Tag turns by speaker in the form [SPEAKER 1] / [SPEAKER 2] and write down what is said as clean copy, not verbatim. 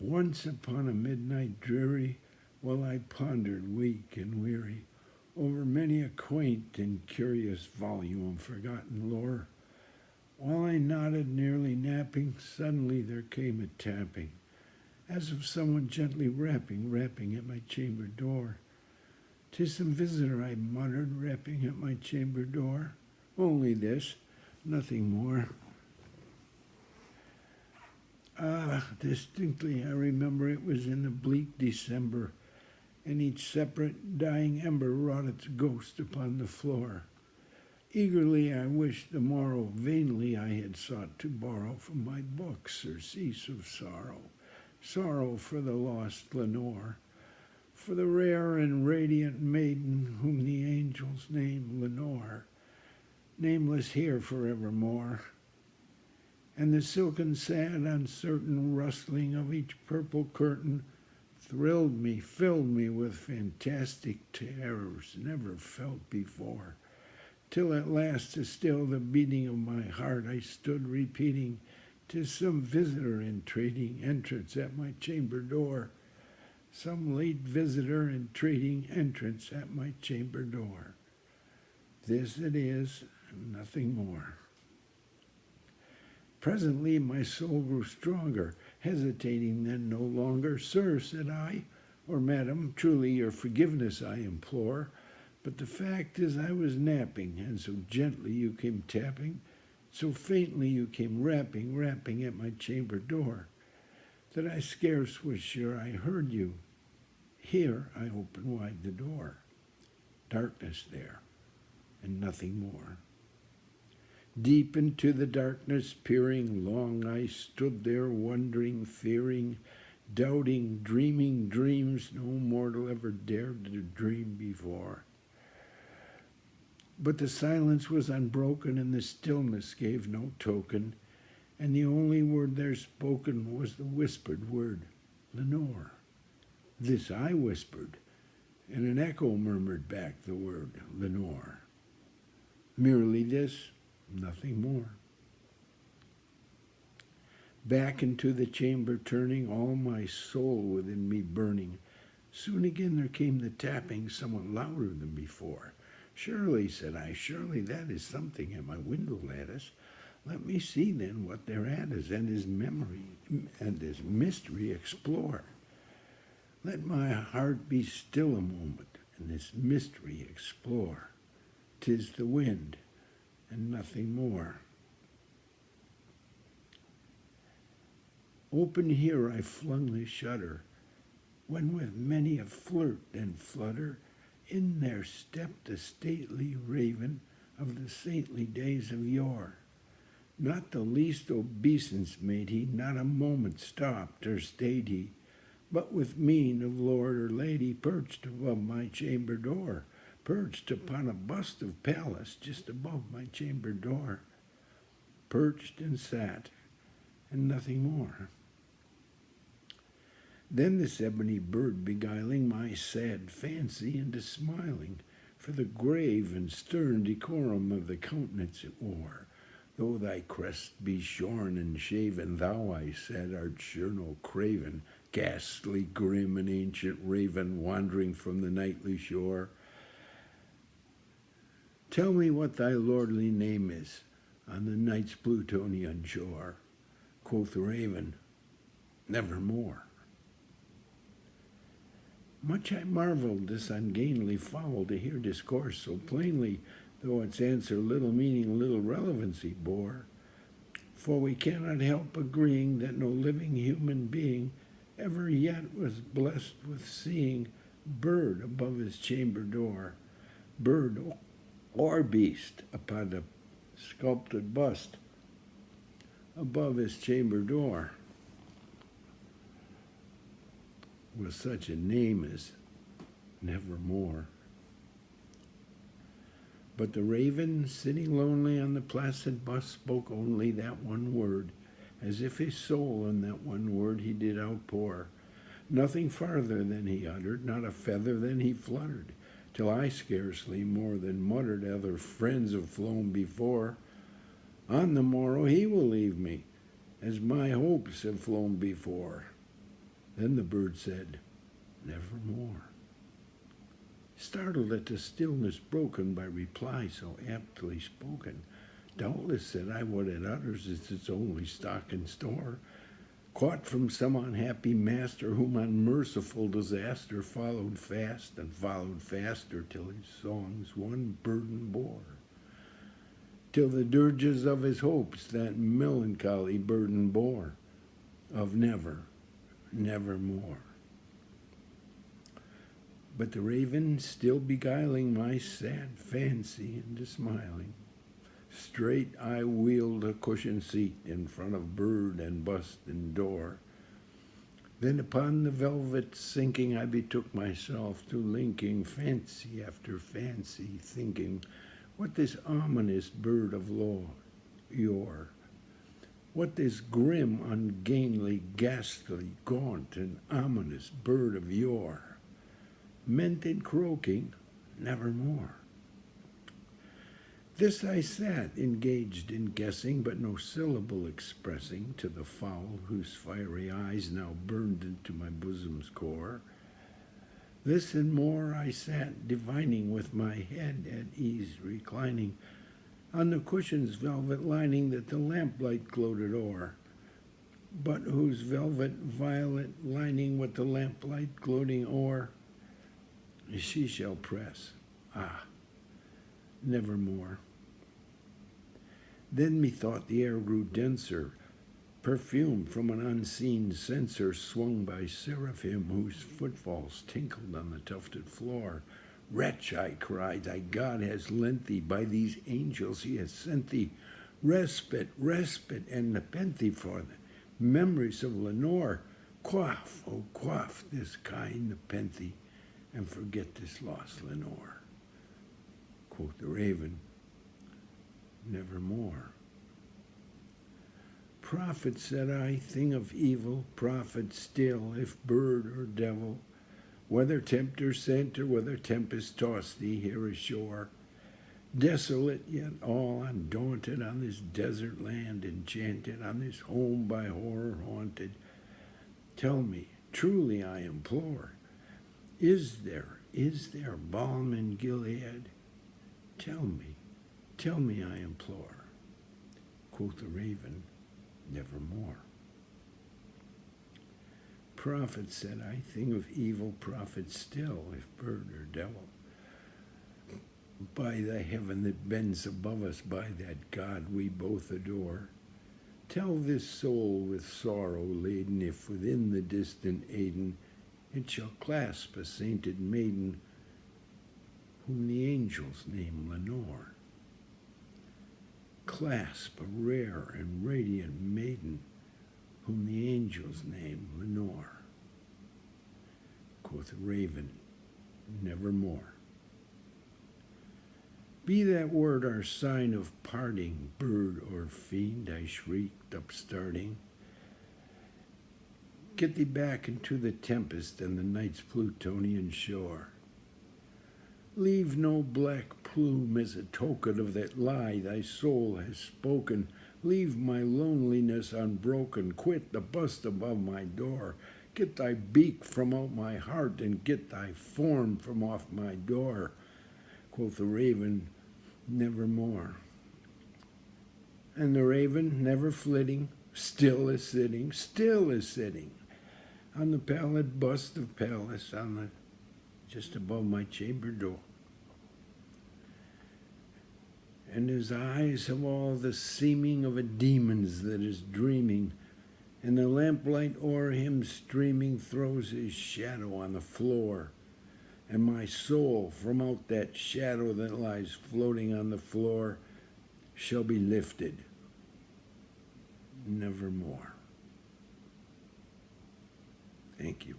[SPEAKER 1] Once upon a midnight dreary, while I pondered weak and weary over many a quaint and curious volume of forgotten lore, while I nodded, nearly napping, suddenly there came a tapping, as of someone gently rapping at my chamber door. "'Tis some visitor," I muttered, rapping at my chamber door. "Only this, nothing more." Distinctly I remember it was in the bleak December, and each separate dying ember wrought its ghost upon the floor. Eagerly I wished the morrow, vainly I had sought to borrow from my book surcease of sorrow, sorrow for the lost Lenore, for the rare and radiant maiden whom the angels name Lenore, nameless here forevermore. And the silken, sad, uncertain rustling of each purple curtain thrilled me, filled me with fantastic terrors never felt before, till at last, to still the beating of my heart, I stood repeating, "'Tis some visitor entreating entrance at my chamber door, some late visitor entreating entrance at my chamber door. This it is, and nothing more." Presently my soul grew stronger, hesitating then no longer. "Sir," said I, "or madam, truly your forgiveness I implore, but the fact is I was napping, and so gently you came tapping, so faintly you came rapping at my chamber door, that I scarce was sure I heard you. Here I opened wide the door. Darkness there, and nothing more. Deep into the darkness peering, long I stood there wondering, fearing, doubting, dreaming dreams no mortal ever dared to dream before. But the silence was unbroken, and the stillness gave no token, and the only word there spoken was the whispered word, "Lenore." This I whispered, and an echo murmured back the word, "Lenore." Merely this, nothing more. Back into the chamber turning, all my soul within me burning, soon again there came the tapping, somewhat louder than before. "Surely," said I, "surely that is something at my window lattice. Let me see then what thereat is, and his memory and his mystery explore. Let my heart be still a moment, and this mystery explore. 'Tis the wind, and nothing more." Open here I flung the shutter, when with many a flirt and flutter in there stepped a stately raven of the saintly days of yore. Not the least obeisance made he, not a moment stopped or stayed he, but with mien of lord or lady perched above my chamber door, perched upon a bust of Pallas just above my chamber door, perched and sat, and nothing more. Then this ebony bird beguiling my sad fancy into smiling, for the grave and stern decorum of the countenance it wore. "Though thy crest be shorn and shaven, thou," I said, "art sure no craven, ghastly, grim, and ancient raven, wandering from the nightly shore. Tell me what thy lordly name is on the night's Plutonian shore." Quoth the raven, "Nevermore." Much I marveled this ungainly fowl to hear discourse so plainly, though its answer little meaning, little relevancy bore. For we cannot help agreeing that no living human being ever yet was blessed with seeing bird above his chamber door, bird or beast upon the sculpted bust above his chamber door, with such a name as Nevermore. But the raven, sitting lonely on the placid bust, spoke only that one word, as if his soul in that one word he did outpour. Nothing farther than he uttered, not a feather than he fluttered, till I scarcely more than muttered, "Other friends have flown before. On the morrow he will leave me, as my hopes have flown before." Then the bird said, "Nevermore." Startled at the stillness broken by reply so aptly spoken, "Doubtless," said I, "what it utters is its only stock and store, caught from some unhappy master whom unmerciful disaster followed fast and followed faster till his songs one burden bore, till the dirges of his hopes that melancholy burden bore, of never, nevermore." But the raven, still beguiling my sad fancy into smiling, straight I wheeled a cushioned seat in front of bird and bust and door. Then upon the velvet sinking, I betook myself to linking fancy after fancy, thinking what this ominous bird of law, yore, what this grim, ungainly, ghastly, gaunt, and ominous bird of yore meant in croaking, "Nevermore." This I sat, engaged in guessing, but no syllable expressing to the fowl whose fiery eyes now burned into my bosom's core. This and more I sat, divining, with my head at ease reclining on the cushion's velvet lining that the lamplight gloated o'er, but whose velvet violet lining with the lamplight gloating o'er she shall press, nevermore. Then methought the air grew denser, perfume from an unseen censer swung by seraphim whose footfalls tinkled on the tufted floor. "Wretch," I cried, "thy God has lent thee, by these angels he has sent thee, respite, respite, and nepenthe for the memories of Lenore. Quaff, oh quaff this kind nepenthe, and forget this lost Lenore." Quoth the raven, "Nevermore." "Prophet," said I, "thing of evil, prophet still, if bird or devil, whether tempter sent or whether tempest tossed thee here ashore, desolate yet all undaunted on this desert land enchanted, on this home by horror haunted, tell me, truly I implore, is there balm in Gilead? Tell me, I implore." Quoth the raven, "Nevermore." "Prophet," said I, "thing of evil, prophet still, if bird or devil, by the heaven that bends above us, by that God we both adore, tell this soul with sorrow laden if within the distant Aidenn it shall clasp a sainted maiden whom the angels name Lenore. Clasp a rare and radiant maiden whom the angels name Lenore." Quoth the raven, "Nevermore." "Be that word our sign of parting, bird or fiend," I shrieked, upstarting. "Get thee back into the tempest and the night's Plutonian shore. Leave no black plume as a token of that lie thy soul has spoken. Leave my loneliness unbroken. Quit the bust above my door. Get thy beak from out my heart and get thy form from off my door." Quoth the raven, "Nevermore." And the raven, never flitting, still is sitting on the pallid bust of Pallas just above my chamber door. And his eyes have all the seeming of a demon's that is dreaming, and the lamplight o'er him streaming throws his shadow on the floor, and my soul from out that shadow that lies floating on the floor shall be lifted nevermore. Thank you.